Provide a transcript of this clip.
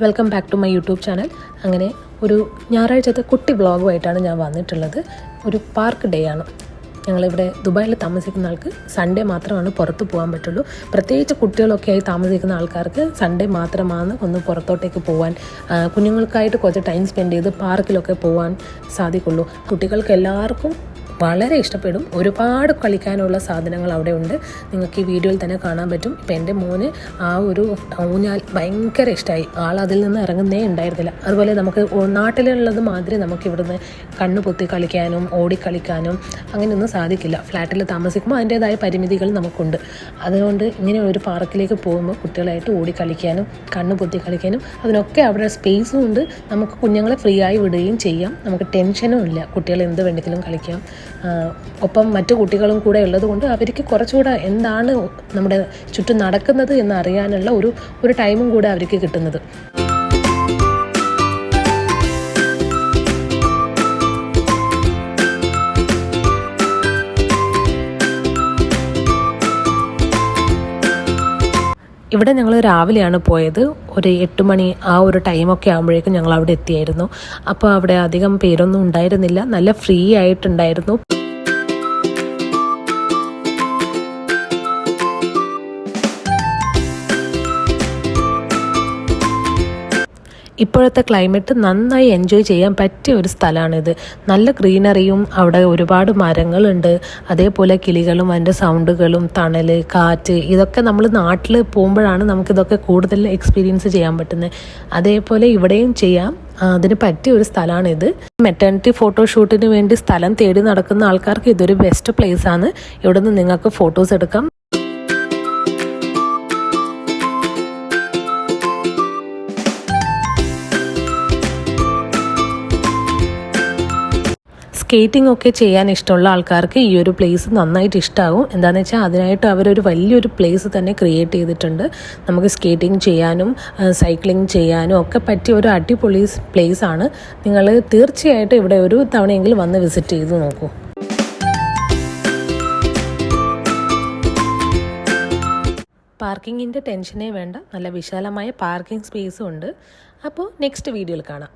Welcome back to my YouTube channel. അങ്ങനെ ഒരു ഞായറാഴ്ചത്തെ കുട്ടി വ്ളോഗുമായിട്ടാണ് ഞാൻ വന്നിട്ടുള്ളത്. ഒരു പാർക്ക് ഡേ ആണ്. ഞങ്ങളിവിടെ ദുബായിൽ താമസിക്കുന്ന ആൾക്ക് സൺഡേ മാത്രമാണ് പുറത്ത് പോകാൻ പറ്റുള്ളൂ. പ്രത്യേകിച്ച് കുട്ടികളൊക്കെ ആയി താമസിക്കുന്ന ആൾക്കാർക്ക് സൺഡേ മാത്രമാണ് ഒന്ന് പുറത്തോട്ടേക്ക് പോകാൻ, കുഞ്ഞുങ്ങൾക്കായിട്ട് കുറച്ച് ടൈം സ്പെൻഡ് ചെയ്ത് പാർക്കിലൊക്കെ പോകാൻ സാധിക്കുള്ളൂ. കുട്ടികൾക്ക് എല്ലാവർക്കും വളരെ ഇഷ്ടപ്പെടും. ഒരുപാട് കളിക്കാനുള്ള സാധനങ്ങൾ അവിടെ ഉണ്ട്. നിങ്ങൾക്ക് ഈ വീഡിയോയിൽ തന്നെ കാണാൻ പറ്റും. ഇപ്പം എൻ്റെ മോന് ആ ഒരു ഊഞ്ഞാൽ ഭയങ്കര ഇഷ്ടമായി. അതിൽ നിന്ന് ഇറങ്ങുന്നേ ഉണ്ടായിരുന്നില്ല. അതുപോലെ നമുക്ക് നാട്ടിലുള്ളത് മാതിരി നമുക്ക് ഇവിടുന്ന് കണ്ണു പൊത്തി കളിക്കാനും ഓടിക്കളിക്കാനും അങ്ങനെയൊന്നും സാധിക്കില്ല. ഫ്ലാറ്റിൽ താമസിക്കുമ്പോൾ അതിൻ്റേതായ പരിമിതികൾ നമുക്കുണ്ട്. അതുകൊണ്ട് ഇങ്ങനെ ഒരു പാർക്കിലേക്ക് പോകുമ്പോൾ കുട്ടികളായിട്ട് ഓടിക്കളിക്കാനും കണ്ണു പൊത്തി കളിക്കാനും അതിനൊക്കെ അവിടെ സ്പേസും ഉണ്ട്. നമുക്ക് കുഞ്ഞുങ്ങളെ ഫ്രീ ആയി വിടുകയും ചെയ്യാം. നമുക്ക് ടെൻഷനും ഇല്ല. കുട്ടികൾ എന്ത് വേണമെങ്കിലും കളിക്കാം. ഒപ്പം മറ്റു കുട്ടികളും കൂടെ ഉള്ളത് കൊണ്ട് അവർക്ക് കുറച്ചുകൂടെ എന്താണ് നമ്മുടെ ചുറ്റും നടക്കുന്നത് എന്ന് അറിയാനുള്ള ഒരു ടൈമും കൂടെ അവർക്ക് കിട്ടുന്നത്. ഇവിടെ ഞങ്ങൾ രാവിലെയാണ് പോയത്. ഒരു 8 മണി ആ ഒരു ടൈമൊക്കെ ആകുമ്പോഴേക്കും ഞങ്ങൾ അവിടെ എത്തിയായിരുന്നു. അപ്പോൾ അവിടെ അധികം പേരൊന്നും ഉണ്ടായിരുന്നില്ല. നല്ല ഫ്രീ ആയിട്ടുണ്ടായിരുന്നു. ഇപ്പോഴത്തെ ക്ലൈമറ്റ് നന്നായി എൻജോയ് ചെയ്യാൻ പറ്റിയ ഒരു സ്ഥലമാണിത്. നല്ല ഗ്രീനറിയും അവിടെ ഒരുപാട് മരങ്ങളുണ്ട്. അതേപോലെ കിളികളും അതിൻ്റെ സൗണ്ടുകളും തണൽ കാറ്റ് ഇതൊക്കെ നമ്മൾ നാട്ടിൽ പോകുമ്പോഴാണ് നമുക്കിതൊക്കെ കൂടുതൽ എക്സ്പീരിയൻസ് ചെയ്യാൻ പറ്റുന്നത്. അതേപോലെ ഇവിടെയും ചെയ്യാം. അതിന് പറ്റിയ ഒരു സ്ഥലമാണിത്. മെറ്റേണിറ്റി ഫോട്ടോഷൂട്ടിന് വേണ്ടി സ്ഥലം തേടി നടക്കുന്ന ആൾക്കാർക്ക് ഇതൊരു ബെസ്റ്റ് പ്ലേസ് ആണ്. ഇവിടെ നിന്ന് നിങ്ങൾക്ക് ഫോട്ടോസ് എടുക്കാം. സ്കേറ്റിംഗ് ഒക്കെ ചെയ്യാൻ ഇഷ്ടമുള്ള ആൾക്കാർക്ക് ഈ ഒരു പ്ലേസ് നന്നായിട്ട് ഇഷ്ടമാകും. എന്താണെന്ന് വെച്ചാൽ അതിനായിട്ട് അവരൊരു വലിയൊരു പ്ലേസ് തന്നെ ക്രിയേറ്റ് ചെയ്തിട്ടുണ്ട്. നമുക്ക് സ്കേറ്റിംഗ് ചെയ്യാനും സൈക്ലിംഗ് ചെയ്യാനും ഒക്കെ പറ്റിയ ഒരു അടിപൊളി പ്ലേസ് ആണ്. നിങ്ങൾ തീർച്ചയായിട്ടും ഇവിടെ ഒരു തവണയെങ്കിലും വന്ന് വിസിറ്റ് ചെയ്ത് നോക്കൂ. പാർക്കിങ്ങിൻ്റെ ടെൻഷനേ വേണ്ട. നല്ല വിശാലമായ പാർക്കിംഗ് സ്പേസും ഉണ്ട്. അപ്പോൾ നെക്സ്റ്റ് വീഡിയോയിൽ കാണാം.